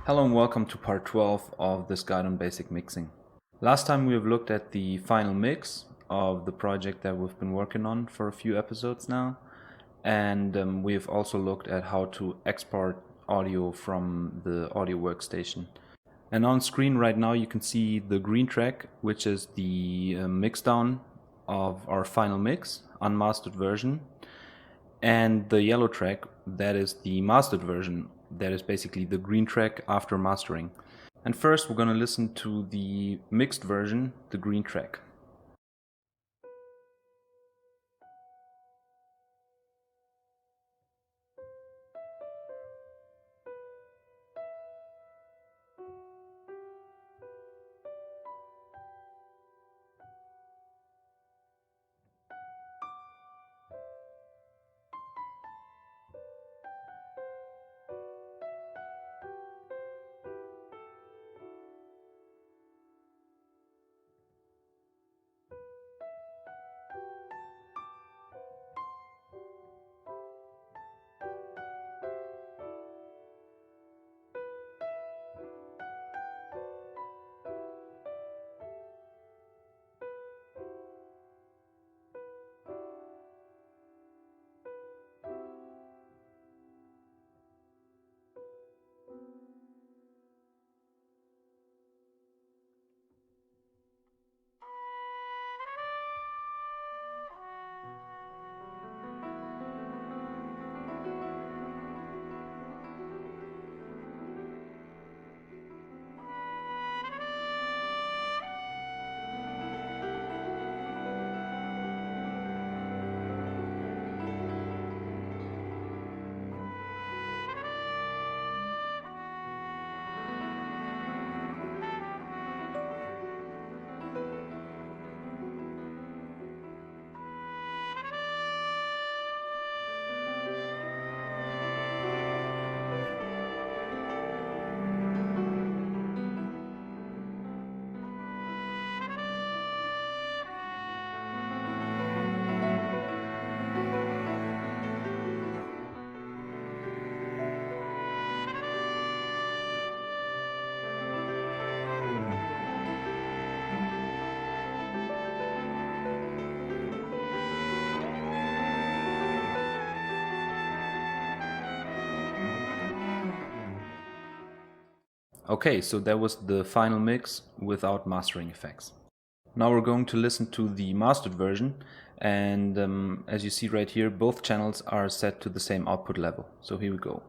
Hello and welcome to part 12 of this guide on basic mixing. Last time we have looked at the final mix of the project that we've been working on for a few episodes now, and we have also looked at how to export audio from the audio workstation. And on screen right now you can see the green track, which is the mix down of our final mix, unmastered version, and the yellow track, that is the mastered version, that is basically the green track after mastering. And first we're going to listen to the mixed version, the green track. Okay, so that was the final mix without mastering effects. Now we're going to listen to the mastered version, and as you see right here, both channels are set to the same output level. So here we go.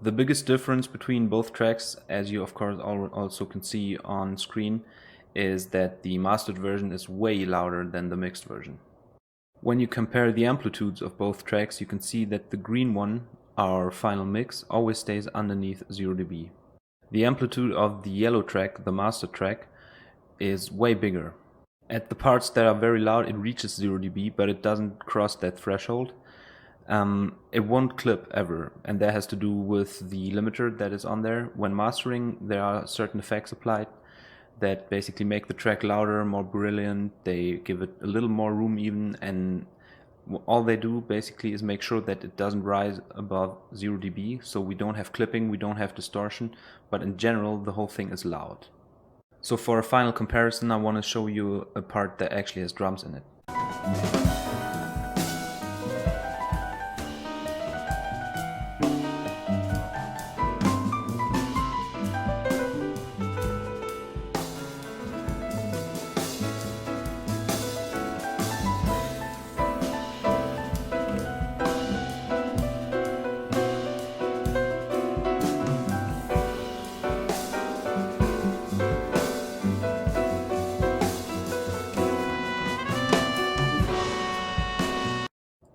The biggest difference between both tracks, as you of course also can see on screen, is that the mastered version is way louder than the mixed version. When you compare the amplitudes of both tracks, you can see that the green one, our final mix, always stays underneath 0 dB. The amplitude of the yellow track, the master track, is way bigger. At the parts that are very loud, it reaches 0 dB, but it doesn't cross that threshold. It won't clip ever, and that has to do with the limiter that is on there. When mastering, there are certain effects applied that basically make the track louder, more brilliant. They give it a little more room even, and all they do basically is make sure that it doesn't rise above 0 dB, so we don't have clipping, we don't have distortion, but in general the whole thing is loud. So for a final comparison, I want to show you a part that actually has drums in it.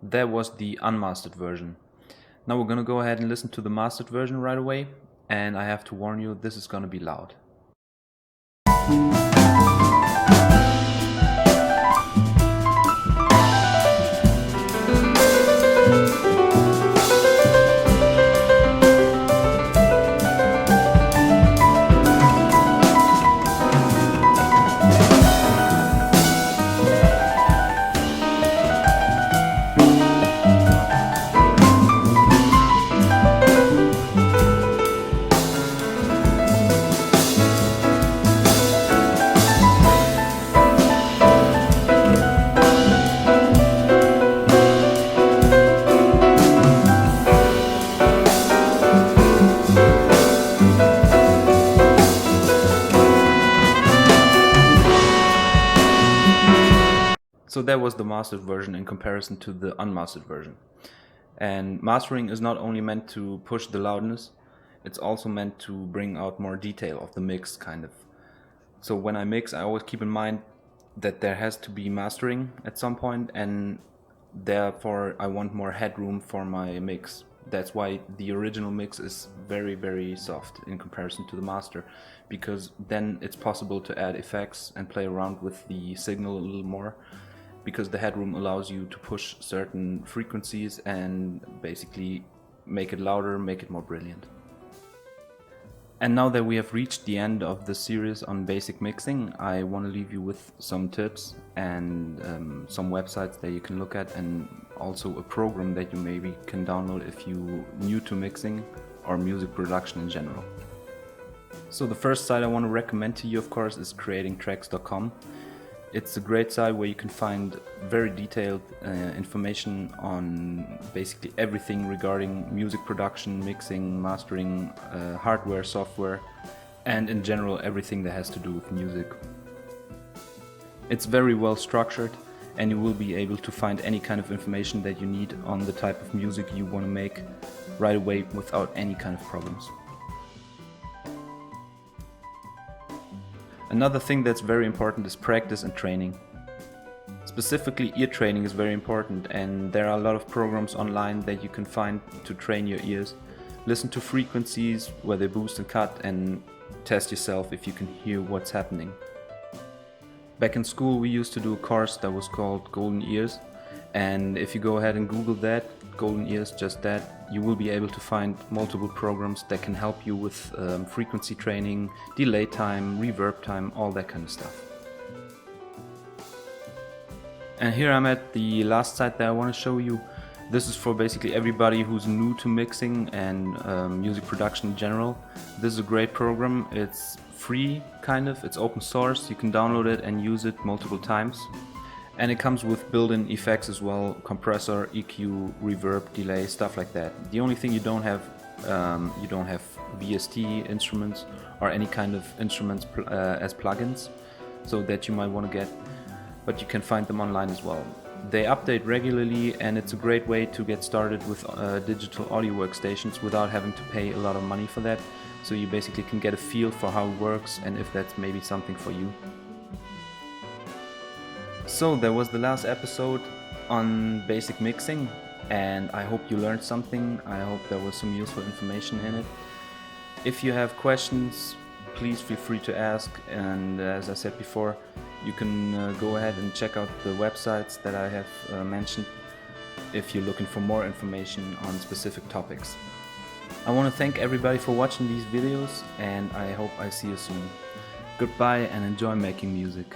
That was the unmastered version. Now we're gonna go ahead and listen to the mastered version right away, and I have to warn you, this is gonna be loud. So that was the mastered version in comparison to the unmastered version. And mastering is not only meant to push the loudness, it's also meant to bring out more detail of the mix, kind of. So when I mix, I always keep in mind that there has to be mastering at some point, and therefore I want more headroom for my mix. That's why the original mix is very, very soft in comparison to the master, because then it's possible to add effects and play around with the signal a little more, because the headroom allows you to push certain frequencies and basically make it louder, make it more brilliant. And now that we have reached the end of the series on basic mixing, I want to leave you with some tips and some websites that you can look at, and also a program that you maybe can download if you're new to mixing or music production in general. So the first site I want to recommend to you, of course, is creatingtracks.com. It's a great site where you can find very detailed information on basically everything regarding music production, mixing, mastering, hardware, software, and in general everything that has to do with music. It's very well structured, and you will be able to find any kind of information that you need on the type of music you want to make right away without any kind of problems. Another thing that's very important is practice and training. Specifically, ear training is very important, and there are a lot of programs online that you can find to train your ears. Listen to frequencies where they boost and cut, and test yourself if you can hear what's happening. Back in school we used to do a course that was called Golden Ears, and if you go ahead and Google that, Golden Ears, just that, you will be able to find multiple programs that can help you with frequency training, delay time, reverb time, all that kind of stuff. And here I'm at the last site that I want to show you. This is for basically everybody who's new to mixing and music production in general. This is a great program. It's free, kind of. It's open source. You can download it and use it multiple times. And it comes with built-in effects as well: compressor, EQ, reverb, delay, stuff like that. The only thing you don't have VST instruments or any kind of instruments as plugins, so that you might want to get, but you can find them online as well. They update regularly, and it's a great way to get started with digital audio workstations without having to pay a lot of money for that. So you basically can get a feel for how it works and if that's maybe something for you. So that was the last episode on basic mixing, and I hope you learned something. I hope there was some useful information in it. If you have questions, please feel free to ask, and as I said before, you can go ahead and check out the websites that I have mentioned if you're looking for more information on specific topics. I want to thank everybody for watching these videos, and I hope I see you soon. Goodbye and enjoy making music.